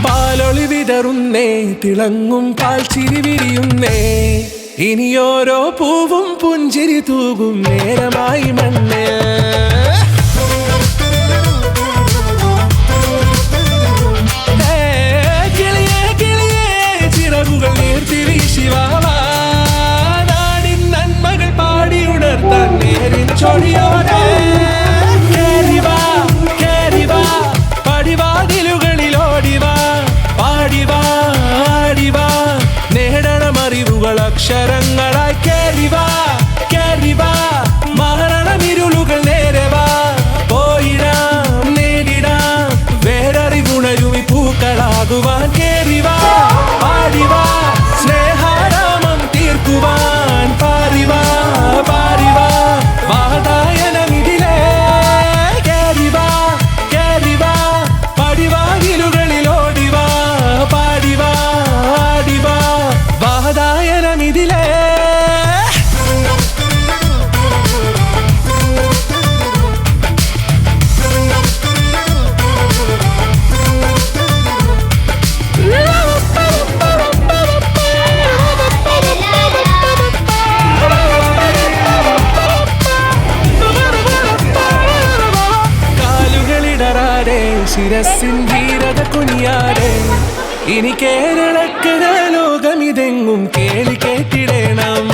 പാലൊളി വിതറുന്നേ, തിളങ്ങും പാൽ ചിരി വിരിയുന്നേ, ഇനിയോരോ പൂവും പുഞ്ചിരി തൂകും നേരമായി മണ്ണ്. കിളിയേ കിളിയേ ചിറകുകൾ നീർത്തി വീശിവാവാ, നാടിൻ നന്മകൾ പാടി ഉണർത്താൻ നേരിൻ ചൊടിയോടെ. കേറിവാ കേറിവാ പടിവാതിലുകളിലോടിവാ, പാടിവാ ആടിവാ നേടണമറിവുകൾ അക്ഷരങ്ങളായി. കേറിവാ കേറിവാ മരണമിരുളുകൾ നേരവാ, പോയിടാം നേടിടാം വേററിവുണരുമി പൂക്കളാകുവാൻ. കേറിവാ പാടിവാ സ്നേഹാരാമം തീർക്കുവാൻ, പാറിവാ പാറിവാ വാതായനമിതിലേ. കേറിവാ കേറിവാ പടിവാതിലുകളിലോടിവാ, പാടിവാ ആടിവാ വാതായനമിതിലേ. കാലുകളിടറാതെ ശിരസിൻ ധീരത കുനിയാതെ, ഇനി കേരളക്കര ലോകമിതെങ്ങും കേളി കേട്ടിടണം.